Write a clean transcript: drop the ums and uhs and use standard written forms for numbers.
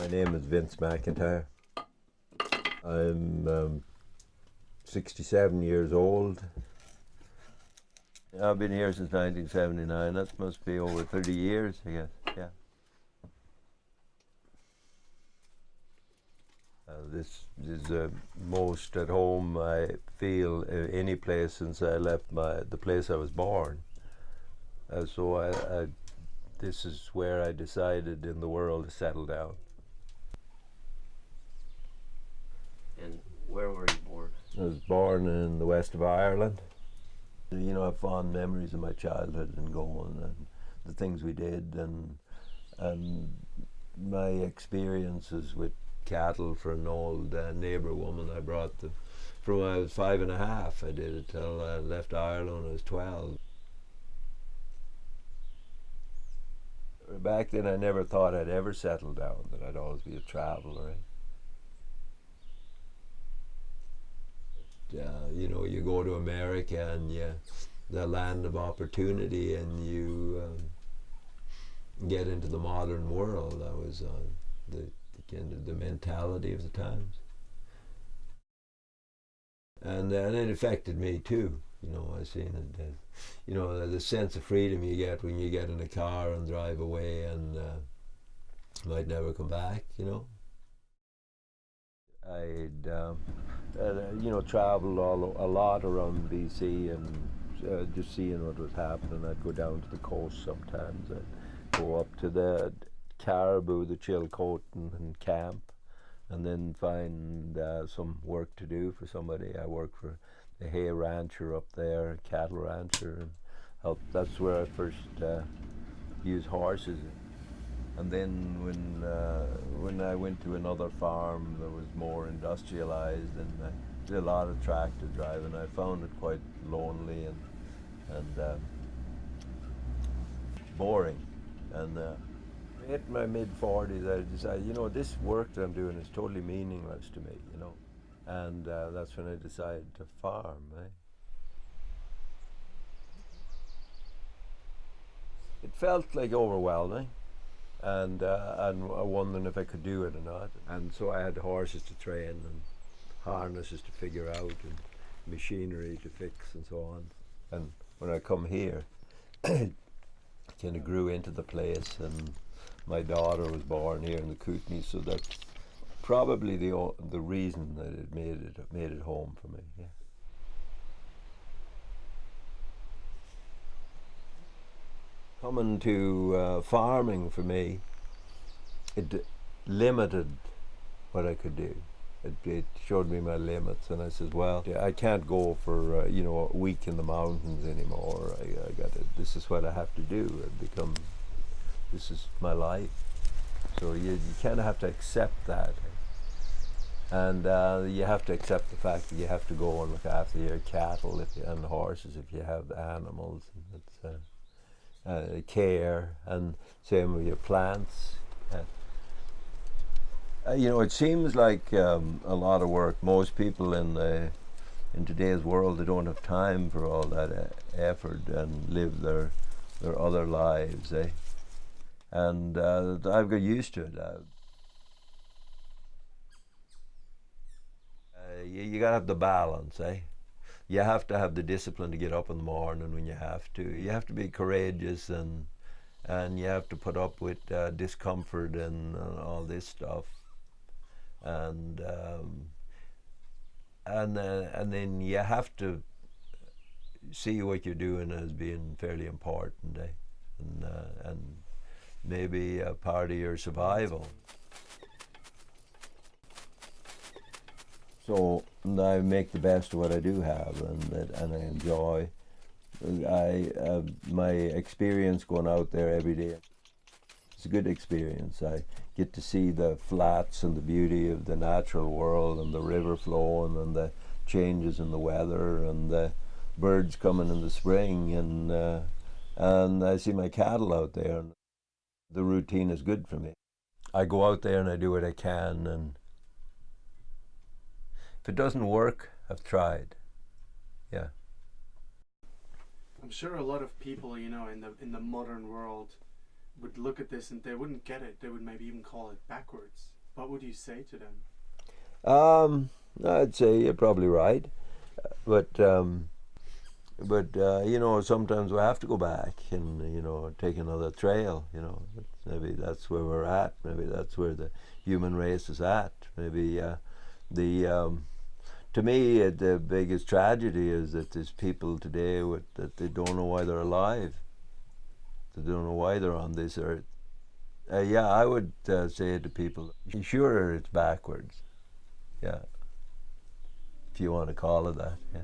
My name is Vince McIntyre. I'm 67 years old. I've been here since 1979. That must be over 30 years, I guess. Yeah. This is most at home I feel any place since I left the place I was born. So this is where I decided in the world to settle down. And where were you born? I was born in the west of Ireland. You know, I have fond memories of my childhood and going and the things we did and my experiences with cattle for an old neighbour woman I brought from when I was 5.5. I did it till I left Ireland when I was 12. Back then I never thought I'd ever settle down, that I'd always be a traveller. You know, you go to America and the land of opportunity, and you get into the modern world. That was the mentality of the times, and it affected me too. You know, I seen it. You know, the sense of freedom you get when you get in a car and drive away and might never come back. You know. I'd you know, traveled a lot around BC and just seeing what was happening. I'd go down to the coast sometimes. I'd go up to the Caribou, the Chilcote, and camp, and then find some work to do for somebody. I worked for the hay rancher up there, cattle rancher, and that's where I first used horses. And then when I went to another farm that was more industrialized, and I did a lot of tractor driving, I found it quite lonely and boring. And in my mid-40s, I decided, you know, this work that I'm doing is totally meaningless to me, you know. And that's when I decided to farm. It felt like overwhelming. And wondering if I could do it or not. And so I had horses to train and harnesses to figure out and machinery to fix and so on. And when I come here, I kind of grew into the place, and my daughter was born here in the Kootenay, so that's probably the reason that it made it home for me. Yeah. Coming to farming for me, it limited what I could do. It showed me my limits, and I said, well, I can't go for you know, a week in the mountains anymore. I got it. This is what I have to do. This is my life. So you kind of have to accept that, and you have to accept the fact that you have to go and look after your cattle and horses if you have animals. And it's, care, and same with your plants. You know, it seems like a lot of work. Most people in today's world, they don't have time for all that effort and live their other lives, and I've got used to it. You gotta have the balance, You have to have the discipline to get up in the morning when you have to. You have to be courageous, and you have to put up with discomfort and all this stuff, and then you have to see what you're doing as being fairly important, and maybe a part of your survival. So I make the best of what I do have, and I enjoy. My experience going out there every day, it's a good experience. I get to see the flats and the beauty of the natural world, and the river flowing, and the changes in the weather, and the birds coming in the spring, and I see my cattle out there, and the routine is good for me. I go out there and I do what I can, and if it doesn't work, I've tried. Yeah. I'm sure a lot of people, you know, in the modern world, would look at this and they wouldn't get it. They would maybe even call it backwards. What would you say to them? I'd say you're probably right, but you know, sometimes we have to go back and you know take another trail. You know, maybe that's where we're at. Maybe that's where the human race is at. Maybe the to me the biggest tragedy is that there's people today that they don't know why they're alive. They don't know why they're on this earth. Yeah, I would say to people, sure, it's backwards. Yeah, if you want to call it that. Yeah.